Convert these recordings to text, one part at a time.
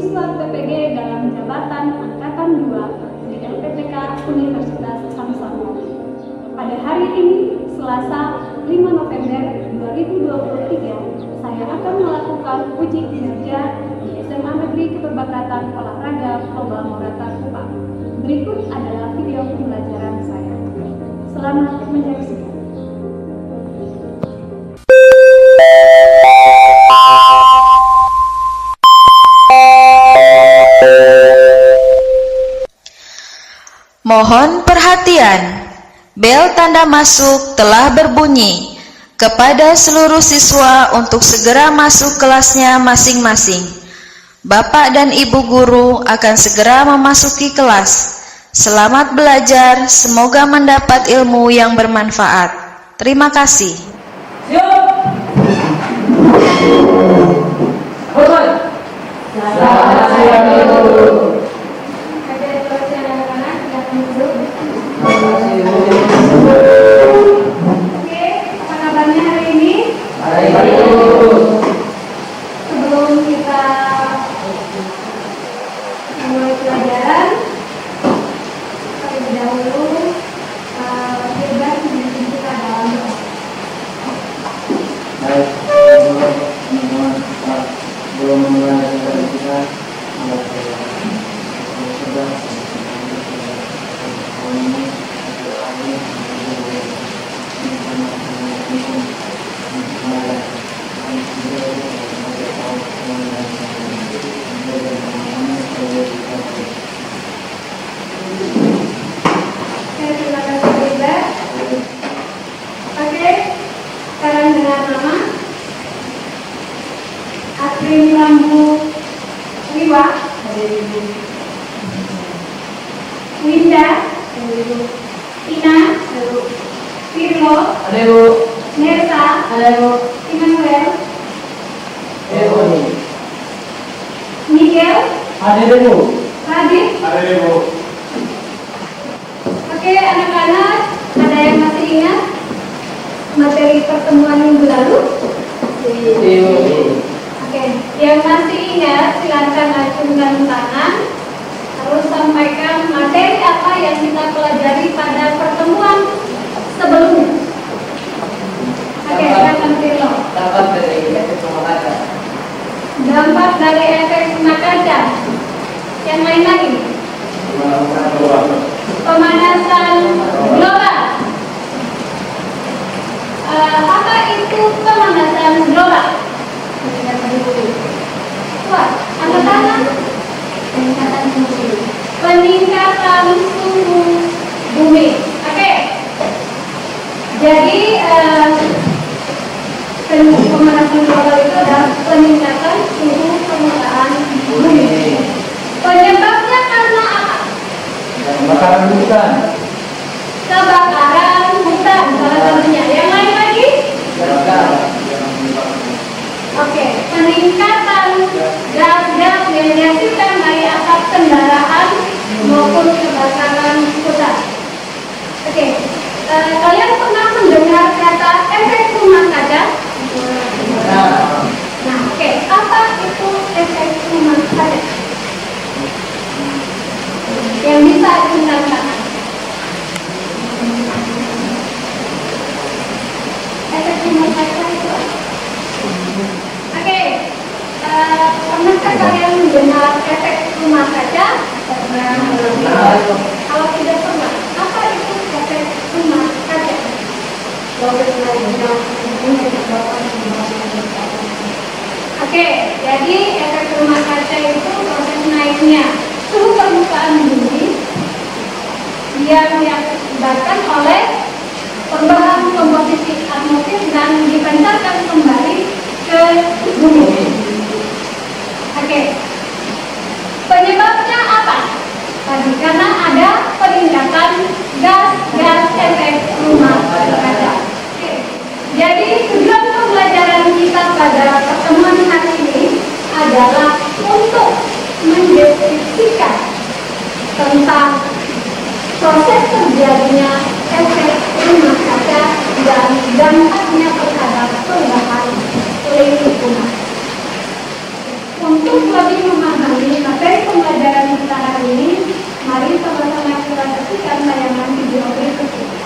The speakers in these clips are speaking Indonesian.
siswa PPG dalam jabatan Angkatan 2 di LPPK Universitas Samsat. Pada hari ini, Selasa 5 November 2023, saya akan melakukan uji kinerja di SMA Negeri Keperbakatan Olahraga Global Morata Kupang. Berikut adalah video pembelajaran saya. Selamat menyaksikan. Mohon perhatian, bel tanda masuk telah berbunyi. Kepada seluruh siswa untuk segera masuk kelasnya masing-masing. Bapak dan Ibu guru akan segera memasuki kelas. Selamat belajar, semoga mendapat ilmu yang bermanfaat. Terima kasih. Selamat siang, Ibu. Oke, apa kabarnya hari ini? Baik, Ibu. Sebelum kita mulai pelajaran, terlebih dahulu bebas menyusun kita dalam doa. Baik, belum memulai dari kita. Oke, terima kasih bebas. Oke, sekarang dengan nama Akrim Lambu Riwa, Winda, Tina, Firlo, Ada, Ibu. Nersa, Ada, Ibu. Immanuel, Ibu. Miguel, Ada, Ibu. Radit. Ada, Ibu. Oke, anak-anak, ada yang masih ingat materi pertemuan minggu lalu? Ibu. Oke, yang masih ingat silakan acungkan tangan. Terus sampaikan materi apa yang kita pelajari pada pertemuan sebelumnya. Oke, silakan Firlo. Dapat dari efek rumah kaca. Dampak dari efek rumah kaca. Yang lain lagi? Pemanasan global. Apa itu pemanasan global? Wah, angkat tangan. Peningkatan suhu bumi. Oke. Jadi pemanasan global itu adalah peningkatan suhu permukaan bumi. Penyebabnya karena apa? Kebakaran hutan. Kebakaran hutan salah satunya. Yang lain lagi? Oke, peningkatan gas-gas yang dihasilkan dari asap kendaraan maupun kebakaran hutan. Oke, kalian pernah mendengar kata efek rumah kaca? Nah, oke, apa itu efek rumah kaca? Yang bisa acungkan tangan. Efek rumah kaca itu apa? Oke, pernahkah kalian mendengar efek rumah kaca? Kalau tidak pernah, apa itu efek rumah kaca? Oke, jadi efek rumah kaca itu proses naiknya suhu permukaan bumi yang diakibatkan oleh perubahan komposisi atmosfer dan dipancarkan kembali ke bumi. Oke, penyebabnya apa? Tadi karena ada peningkatan gas efek rumah kaca. Oke, jadi tujuan pembelajaran kita pada pertemuan hari ini adalah untuk mendeskripsikan tentang proses terjadinya efek rumah kaca dan dampaknya terhadap perubahan lingkungan. Untuk lebih memahami materi pembelajaran kita hari ini, mari sama-sama kita saksikan tayangan video berikut ini.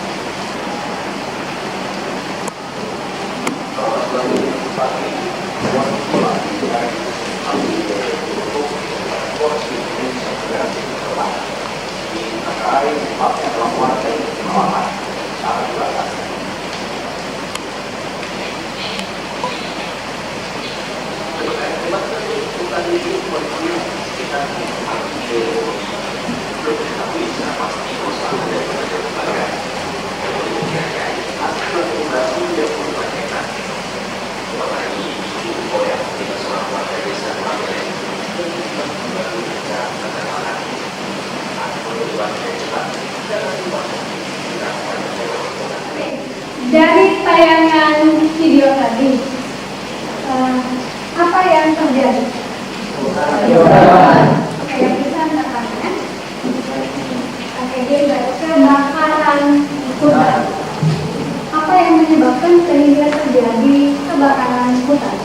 Dari tayangan video tadi, apa yang terjadi? Oke, bisa mendapat ya. Oke, dia kebakaran hutan. Apa yang menyebabkan sehingga terjadi kebakaran hutan?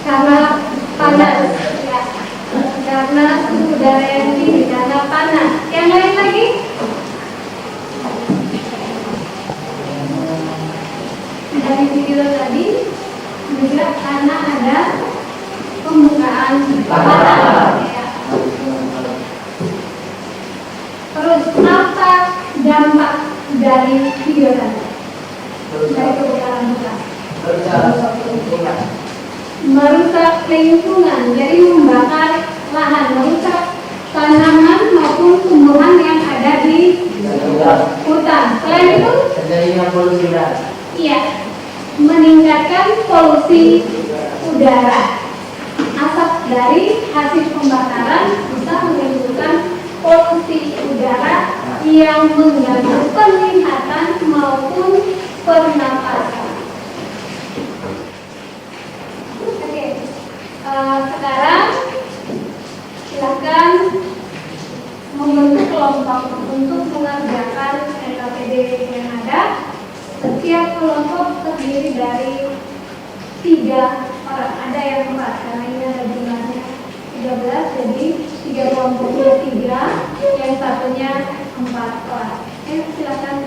Karena panas, ya. Karena suhu udara yang tinggi, karena panas. Yang lain lagi? Dari video tadi juga karena ada pembukaan kebakaran. Ya. Terus apa dampak dari video tadi? Dari kebakaran hutan? Merusak lingkungan, jadi membakar lahan, merusak tanaman maupun tumbuhan yang ada di hutan. Selain itu, iya, meningkatkan polusi udara. Asap dari hasil pembakaran bisa menimbulkan polusi udara yang mengganggu penglihatan maupun pernapasan. Oke, sekarang silakan membentuk kelompok untuk mengerjakan LKPD yang ada. Setiap kelompok terdiri dari 3 orang. Ada yang 4 karena ini ada jumlahnya 13, jadi 3 kelompoknya 3, yang satunya 4 orang. Silakan.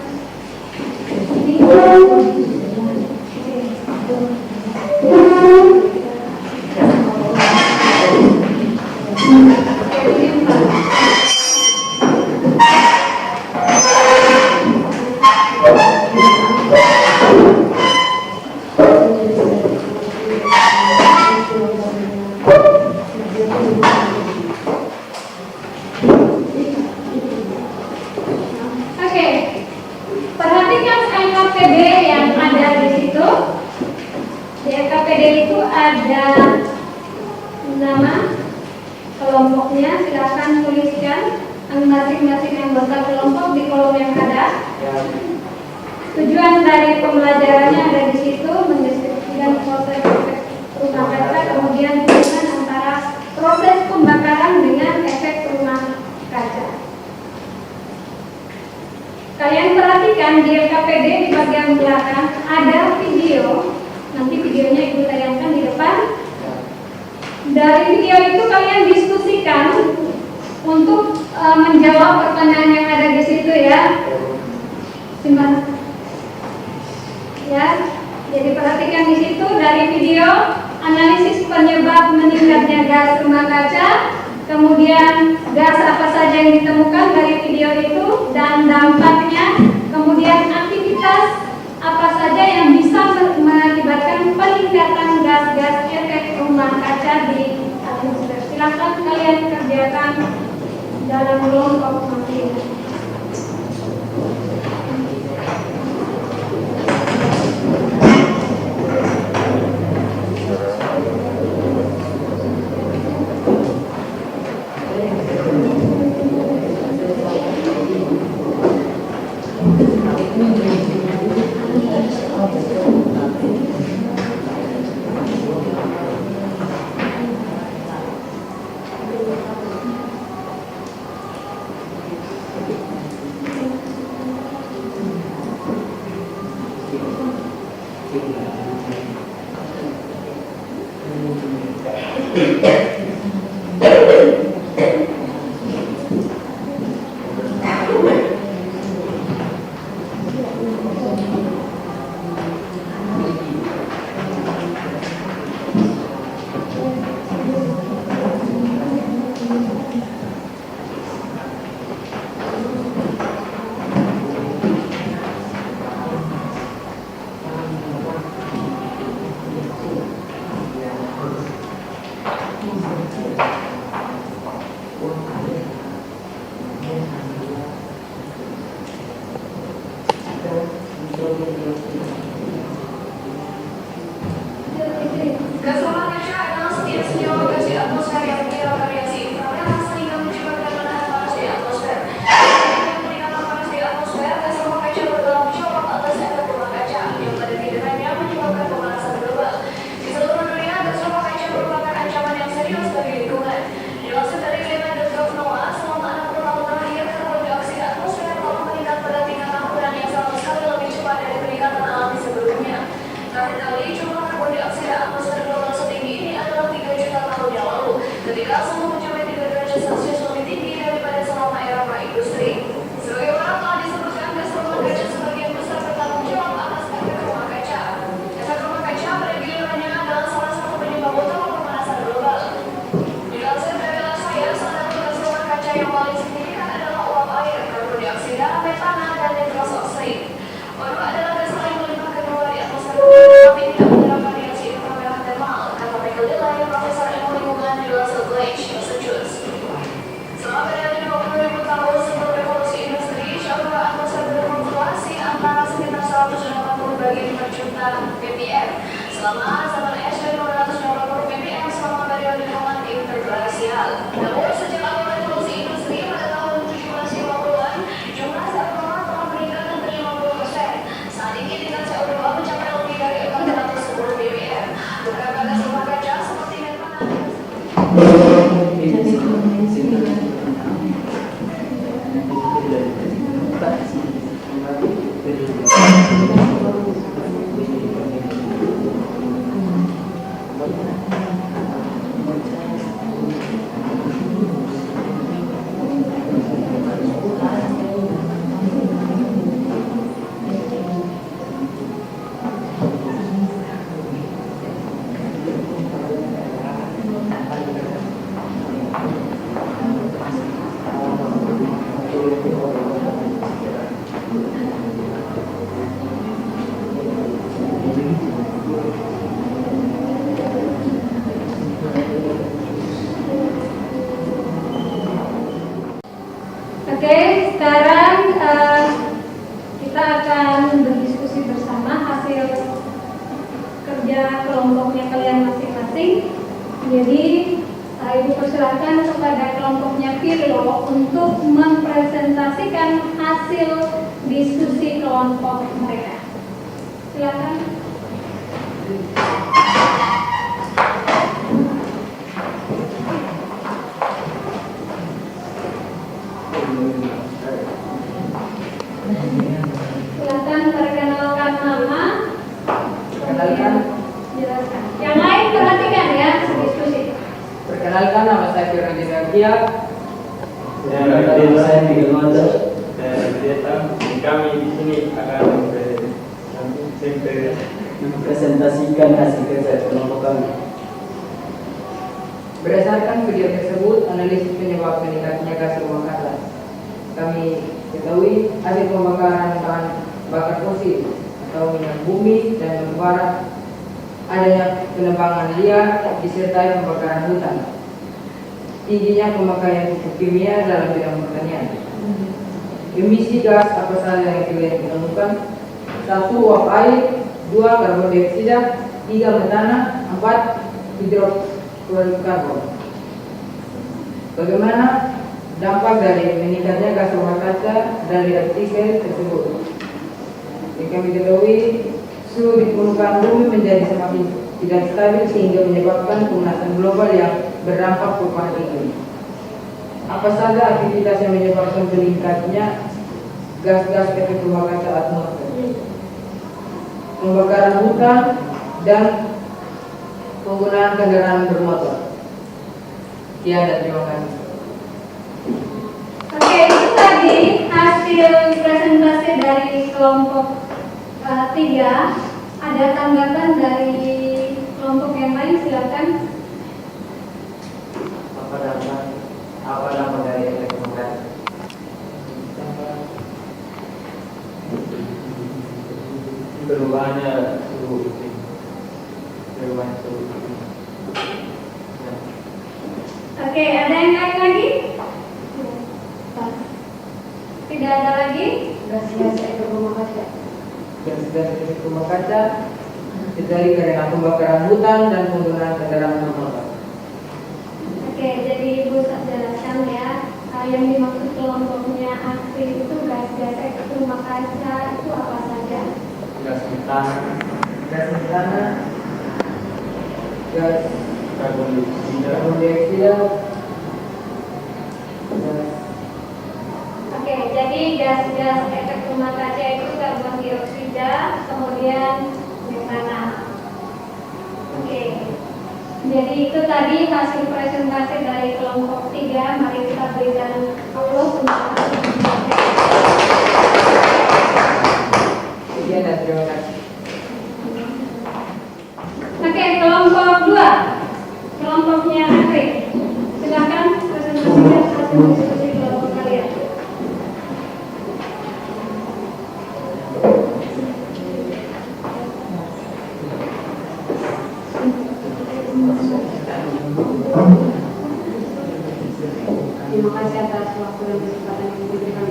Perhatikan LKPD yang ada di situ. Di LKPD itu ada nama kelompoknya, silakan tuliskan masing-masing anggota kelompok di kolom yang ada. Tujuan dari pembelajarannya ada di situ, mendeskripsikan proses rumah kaca, kemudian hubungan antara proses pembakaran dengan efek rumah kaca. Kalian perhatikan di LKPD di bagian belakang ada video. Nanti videonya Ibu tayangkan di depan. Dari video itu kalian diskusikan untuk menjawab pertanyaan yang ada di situ ya. Simak. Ya. Jadi perhatikan di situ dari video analisis penyebab meningkatnya gas rumah kaca. Kemudian gas apa saja yang ditemukan dari video itu dan dampaknya, kemudian aktivitas apa saja yang bisa mengakibatkan peningkatan gas-gas efek rumah kaca di atmosfer. Silakan kalian kerjakan dalam kelompok masing. Oke, sekarang kita akan berdiskusi bersama hasil kerja kelompoknya kalian masing-masing. Jadi, Ibu persilahkan kepada kelompoknya Pirlo untuk mempresentasikan hasil diskusi kelompok mereka. Silakan. Silakan perkenalkan nama. Perkenalkan. Jelaskan. Yang lain perhatikan ya diskusi. Perkenalkan, nama saya Firman Garcia. Saya Miguel Matos. Kami di sini akan mempresentasikan hasil kerja kelompok kami. Berdasarkan video tersebut, analisis penyebab meningkatnya gas rumah kaca. Kami ketahui hasil pembakaran bahan bakar fosil atau minyak bumi dan membara, adanya penebangan liar disertai pembakaran hutan, tingginya pemakaian pupuk kimia dalam bidang pertanian. Emisi gas apa saja yang kalian ditemukan? 1. Uap air, 2. Karbon dioksida, 3. Metana, 4. Hidrofluorokarbon. Bagaimana dampak dari meningkatnya gas rumah kaca dari artikel tersebut? Yang kami ketahui, suhu di permukaan bumi menjadi semakin tidak stabil sehingga menyebabkan pemanasan global yang berdampak perubahan iklim. Apa saja aktivitas yang menyebabkan meningkatnya gas-gas efek rumah kaca atmosfer? Pembakaran hutan dan penggunaan kendaraan bermotor. Sekian dan terima kasih. Oke, itu tadi hasil presentasi dari kelompok 3. Ada tanggapan dari kelompok yang lain, silakan. Apa dampak dari efek demokrasi? Perubahannya suhu iklim. Perubahan suhu iklim. Ya. Oke, ada yang lain lagi? Tidak ada lagi? Gas-gas efek rumah kaca. Gas-gas efek rumah kaca terjadi karena pembakaran hutan dan penggunaan kendaraan bermotor. Oke, jadi Ibu jelaskan ya, yang dimaksud kelompoknya aktif itu gas-gas efek rumah kaca itu apa saja? Gas metana, Gas metana, gas karbon dioksida, dioksida, Oke, jadi gas-gas efek rumah kaca itu karbon dioksida, kemudian metana. Oke, jadi itu tadi hasil presentasi dari kelompok 3. Mari kita berikan aplaus untuk sekian dan terima kasih. Oke, kelompok 2. Kelompoknya Akrik. Silakan presentasikan hasil diskusi kelompok kalian. Terima kasih atas waktu dan kesempatan yang diberikan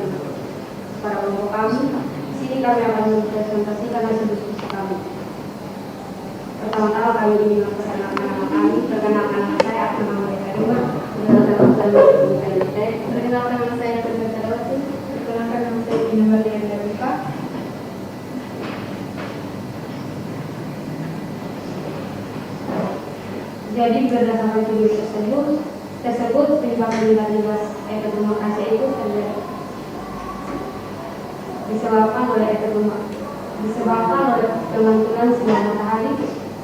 kepada kelompok kami. Di sini kami akan mempresentasikan hasil diskusi kami. Pertama-tama kami ingin memperkenalkan nama kami. Perkenalkan nama saya akan nama mereka Rima. Perkenalkan nama saya Perkenalkan nama saya Perkenalkan Perkenalkan nama saya Dina Marlian Darika. Jadi berdasarkan video tersebut penyebab gas efek rumah kaca itu disebabkan oleh pemantauan sinar matahari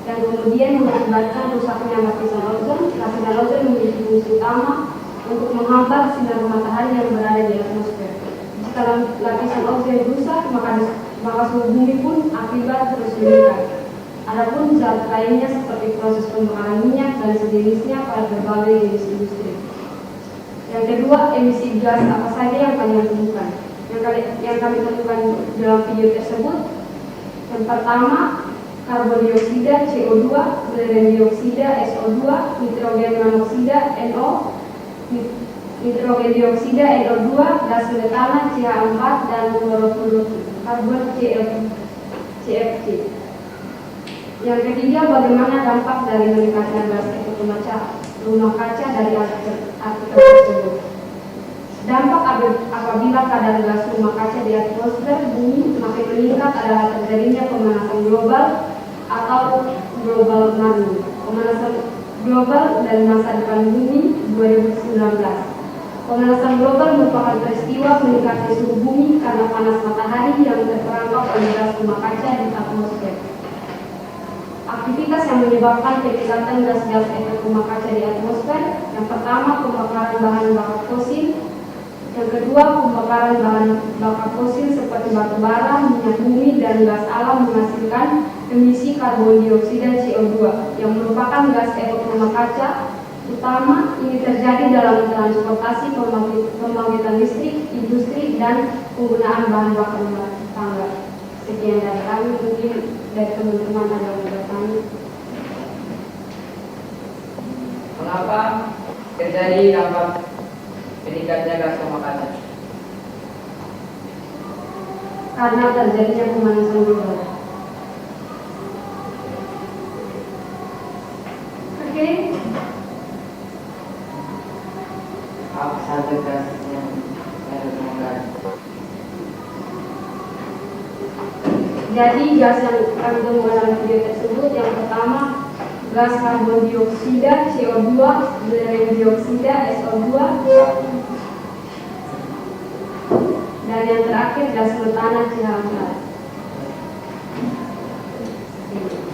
dan kemudian mengakibatkan rusaknya lapisan ozon. Lapisan ozon memiliki fungsi utama untuk menghambat sinar matahari yang berada di atmosfer. Jika lapisan ozon rusak, maka suhu bumi pun akibat terus meningkat. Adapun zat lainnya seperti proses pembakaran minyak dan sejenisnya pada berbagai jenis industri. Yang kedua, emisi gas apa saja yang kami temukan? Yang kami temukan dalam video tersebut, yang pertama karbon dioksida CO2, belerang dioksida SO2, nitrogen monoksida NO, nitrogen dioksida NO2, gas metana CH4 dan fluorokarbon CFC. Yang ketiga, bagaimana dampak dari meningkatnya gas efek rumah kaca dari artikel tersebut. Dampak apabila kadar gas rumah kaca di atmosfer bumi makin meningkat adalah terjadinya pemanasan global atau global warming. Pemanasan global dan masa depan bumi 2019. Pemanasan global merupakan peristiwa meningkatnya suhu bumi karena panas matahari yang terperangkap oleh gas rumah kaca di atmosfer. Aktivitas yang menyebabkan peningkatan gas-gas efek rumah kaca di atmosfer. Yang pertama, pembakaran bahan bakar fosil. Yang kedua, pembakaran bahan bakar fosil seperti batu bara, minyak bumi, dan gas alam menghasilkan emisi karbon dioksida CO2 yang merupakan gas efek rumah kaca utama. Ini terjadi dalam transportasi, pembangkitan listrik, industri, dan penggunaan bahan bakar rumah tangga. Sekian dari kami, mungkin dari teman-teman ada yang bertanya. Mengapa terjadi dampak meningkatnya gas rumah kaca? Karena terjadinya pemanasan global. Oke. Apa saja gas yang rumah kaca? Jadi gas yang kami temukan dalam video tersebut, yang pertama gas karbon dioksida CO2, belerang dioksida SO2, dan yang terakhir gas metana CH4.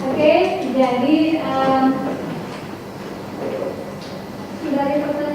Oke, jadi dari pertanyaan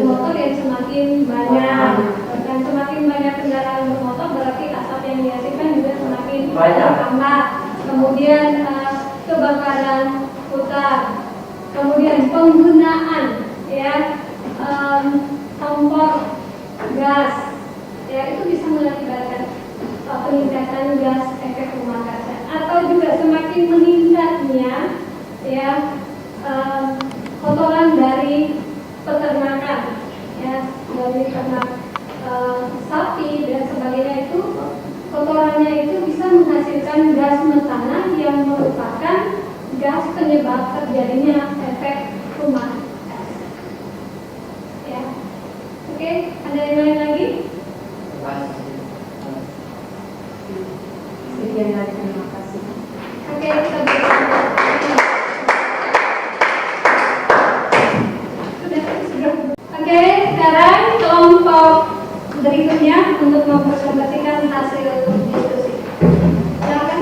bermotor yang semakin banyak, dan semakin banyak kendaraan bermotor berarti asap yang dihasilkan juga semakin bertambah. Kemudian kebakaran hutan, kemudian penggunaan kompor gas, itu bisa mengakibatkan peningkatan gas efek rumah kaca, atau juga semakin meningkatnya kotoran dari peternakan, dari ternak sapi dan sebagainya, itu kotorannya itu bisa menghasilkan gas metana yang merupakan gas penyebab terjadinya efek rumah kaca. Oke, ada yang lain lagi? Sekian dari terima kasih. Oke, kita berikan. Oke, sekarang kelompok berikutnya untuk mempresentasikan hasil diskusi. Silakan.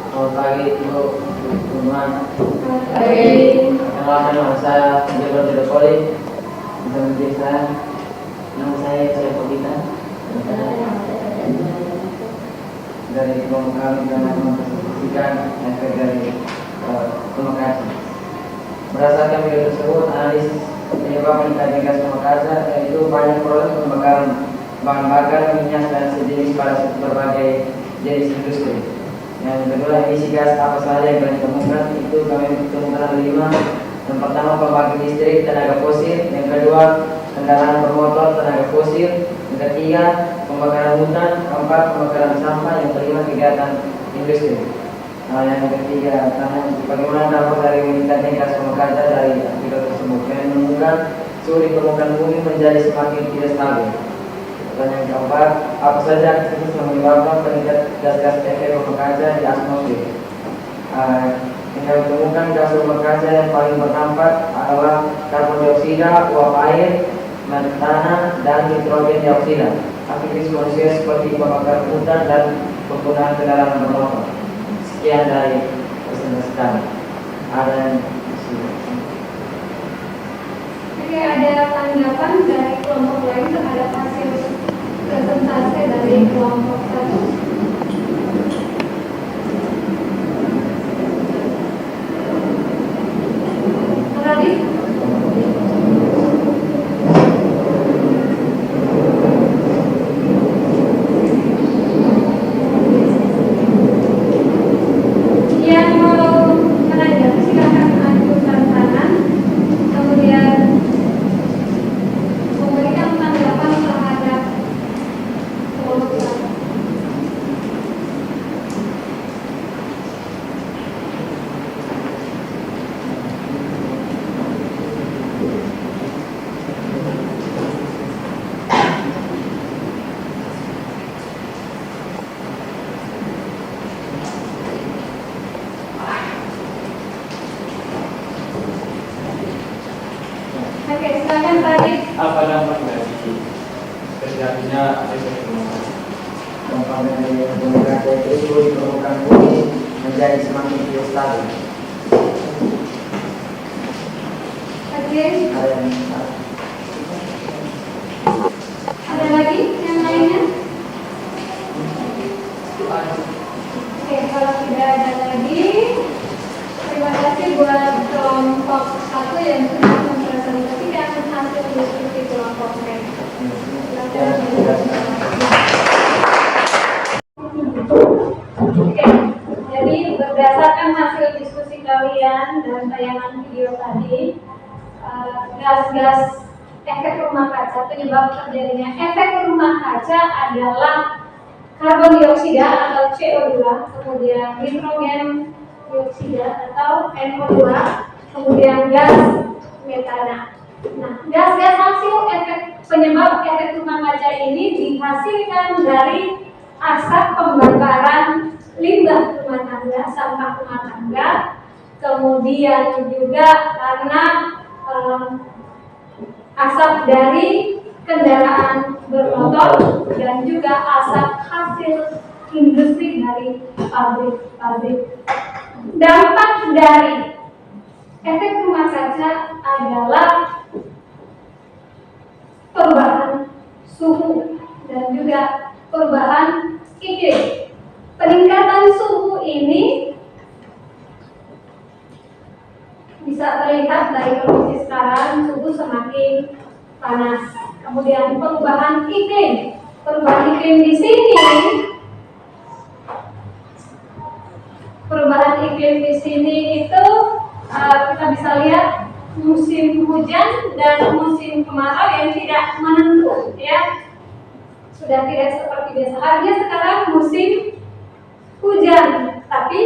Selamat pagi Ibu, teman-teman. Baik. Nama saya Jabal Tidakoli. Teman-teman saya, nama saya Pogita. Dari kelompok kami dalam mempresentasikan efek dari rumah kaca. Berdasarkan video tersebut, analisis penyebab meningkatnya gas rumah kaca yaitu banyak proses pembakaran bahan bakar minyak dan sejenis pada berbagai jenis industri. Yang kedua, emisi gas apa saja yang kami temukan, itu kami temukan ada 5. Yang pertama, pembangkit listrik tenaga fosil. Yang kedua, kendaraan bermotor tenaga fosil. Yang ketiga, pembakaran hutan. Keempat, pembakaran sampah. Yang kelima, kegiatan industri. Yang ketiga, bagaimana dampak dari meningkatnya gas rumah kaca dari artikel tersebut? Kami menemukan suhu di permukaan bumi menjadi semakin tidak stabil. Dan yang keempat, apa saja aktivitas yang menyebabkan peningkatan gas-gas efek rumah kaca di atmosfer? Yang kami temukan gas rumah kaca yang paling berdampak adalah karbon dioksida, uap air, metana, dan nitrogen dioksida. Aktivitas manusia seperti pembakaran hutan dan penggunaan kendaraan bermotor. Sekian dari presentasi kami. Ada yang Oke, ada tanggapan dari kelompok lain terhadap hasil presentasi dari kelompok satu? Radit? Yang mau menanggapi silakan ajukan tangan, kemudian memberikan tanggapan terhadap kelompok satu. Oke, silakan Radit. Apa dampak dari terjadinya efek rumah kaca? dampak dari rumah kaca itu suhu di permukaan bumi menjadi semakin tidak stabil. Oke, Ada yang ada lagi yang lainnya? Oke, kalau tidak ada lagi, terima kasih buat kelompok satu yang sudah mempresentasikan hasil diskusi kelompok mereka. Oke, jadi berdasarkan hasil diskusi kalian dan tayangan video tadi, gas-gas efek rumah kaca, penyebab terjadinya efek rumah kaca adalah karbon dioksida atau CO2, kemudian nitrogen dioksida atau NO2, kemudian gas metana. Nah, gas-gas hasil efek penyebab efek rumah kaca ini dihasilkan dari asap pembakaran limbah rumah tangga, sampah rumah tangga, kemudian juga karena asap dari kendaraan bermotor dan juga asap hasil industri dari pabrik-pabrik. Dampak dari efek rumah kaca adalah perubahan suhu dan juga perubahan iklim. Peningkatan suhu ini bisa terlihat dari kondisi sekarang, suhu semakin panas. Kemudian perubahan iklim di sini, itu kita bisa lihat musim hujan dan musim kemarau yang tidak menentu, ya. Sudah tidak seperti biasa. Harusnya sekarang musim hujan, tapi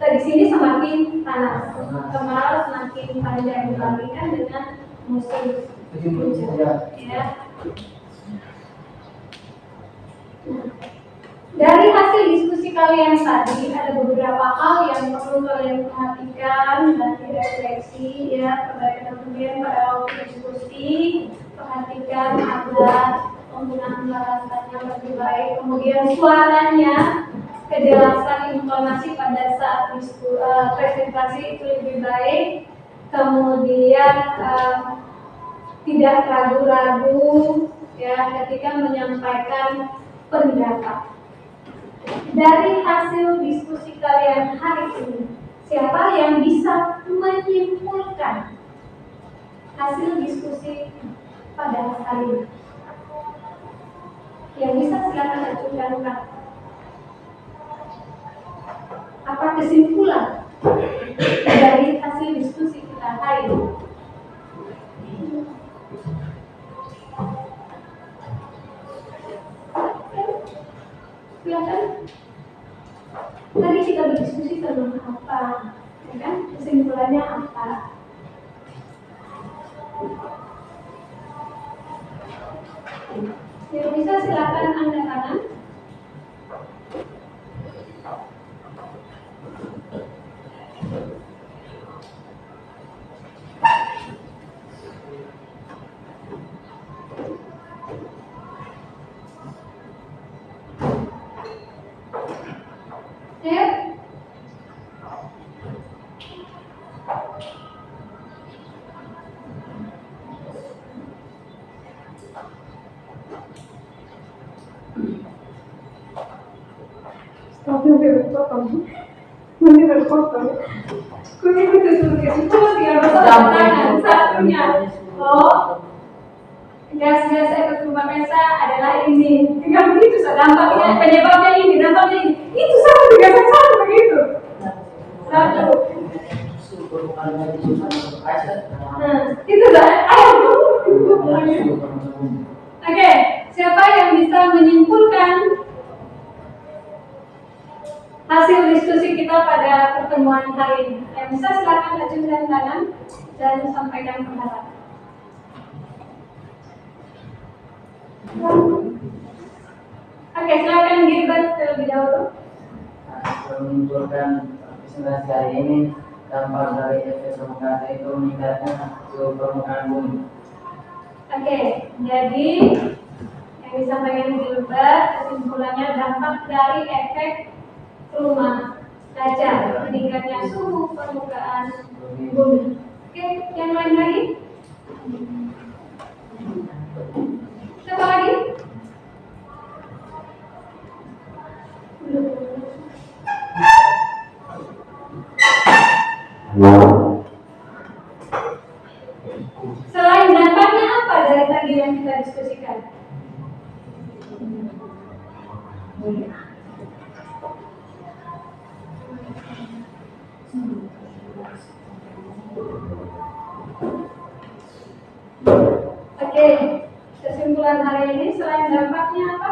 di sini semakin panas. Kemarau semakin panjang dibandingkan dengan musim hujan. Ya. Dari hasil diskusi kalian tadi ada beberapa hal yang perlu kalian perhatikan dan direfleksi, ya. Kemudian pada waktu diskusi perhatikan agar penggunaan bahasanya lebih baik, kemudian suaranya, kejelasan informasi pada saat presentasi itu lebih baik, kemudian tidak ragu-ragu, ya, ketika menyampaikan pendapat. Dari hasil diskusi kalian hari ini, siapa yang bisa menyimpulkan hasil diskusi pada hari ini? Yang bisa silakan ajukan. Apa kesimpulan dari hasil diskusi kita hari ini? Silakan. Tadi kita berdiskusi tentang apa, ya kan? Kesimpulannya apa? Yang bisa silakan angkat tangan. Gas-gas efek rumah kaca adalah ini. Tinggal begitu, dampaknya, penyebabnya ini, dampaknya ini. Itu satu begitu. Satu. Itulah. Oke, siapa yang bisa menyimpulkan hasil diskusi kita pada pertemuan hari ini? Yang bisa silakan acungkan tangan dan sampaikan pendapat. Oke, silakan Gilbert terlebih dahulu. Menunjukkan presentasi hari ini, dampak dari efek rumah kaca itu meningkatnya suhu permukaan bumi. Oke, jadi yang disampaikan Gilbert, kesimpulannya dampak dari efek rumah kaca meningkatnya suhu permukaan bumi. Oke, yang lain lagi? Siapa lagi? Selain dampaknya apa dari tadi yang kita diskusikan? Oke, kesimpulan hari ini selain dampaknya apa?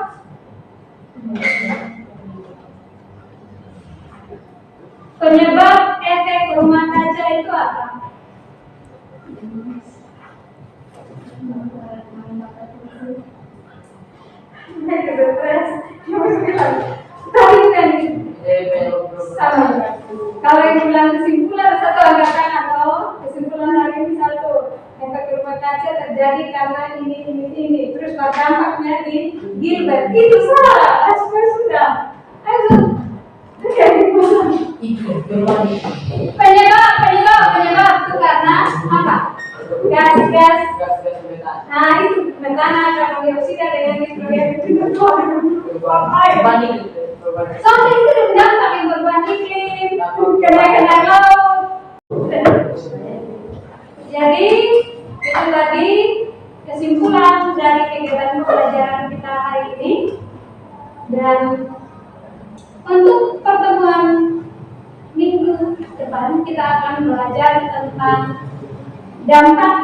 Penyebab efek rumah kaca itu apa? Tadi kan sama. Kalau yang bilang kesimpulan satu angkatan atau kesimpulan hari ini satu, efek rumah kaca terjadi karena ini. Terus dampaknya di Gilbert itu salah. Sudah. berbanding. Penyebab itu karena apa? Gas. Gas metan. Nah itu metana, karbon dioksida dengan nitrogen itu Berbanding. sampai itu berdampak yang perubahan iklim, kenaikan laut. Jadi itu tadi kesimpulan dari kegiatan pembelajaran kita hari ini. Dan untuk pertemuan minggu depan kita akan belajar tentang dampak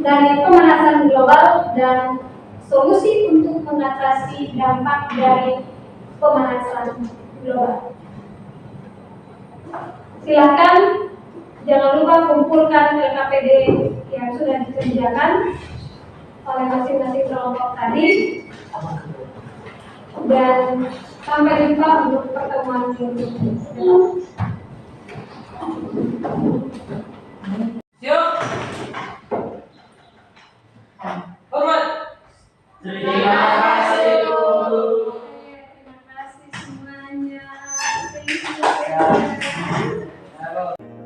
dari pemanasan global dan solusi untuk mengatasi dampak dari pemanasan global. Silakan jangan lupa kumpulkan LKPD yang sudah dikerjakan oleh masing-masing kelompok tadi. Dan sampai jumpa untuk pertemuan minggu depan. Siap. Hormat. Terima kasih, Bu. Terima kasih semuanya. Thank you.